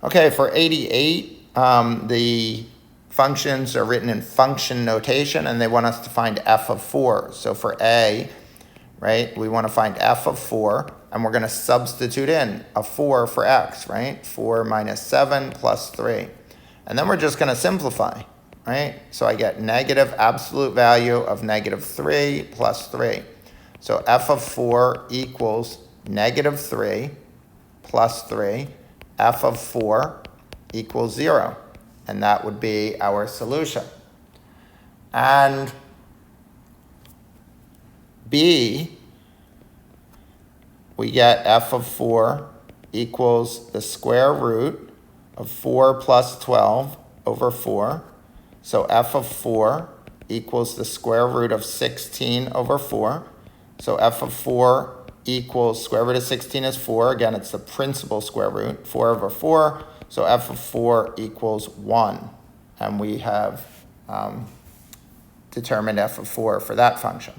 Okay, for 88, the functions are written in function notation, and they want us to find f of 4. So for a, right, we want to find f of 4, and we're going to substitute in a 4 for x, right? 4 minus 7 plus 3. And then we're just going to simplify, right? So I get negative absolute value of negative 3 plus 3. So f of 4 equals negative 3 plus 3. F of 4 equals 0. And that would be our solution. And B, we get f of 4 equals the square root of 4 plus 12 over 4. So f of 4 equals the square root of 16 over 4. So f of 4 equals square root of 16 is 4. Again, it's the principal square root, 4 over 4. So f of 4 equals 1. And we have determined f of 4 for that function.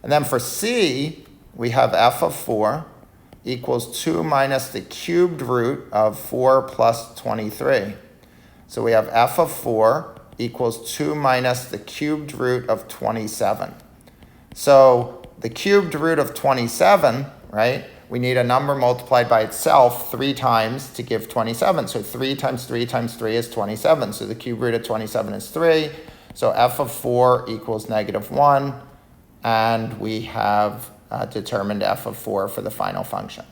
And then for C, we have f of 4 equals 2 minus the cubed root of 4 plus 23. So we have f of 4 equals 2 minus the cubed root of 27. So the cubed root of 27, right, we need a number multiplied by itself 3 times to give 27. So 3 times 3 times 3 is 27. So the cubed root of 27 is 3. So f of 4 equals negative 1. And we have determined f of 4 for the final function.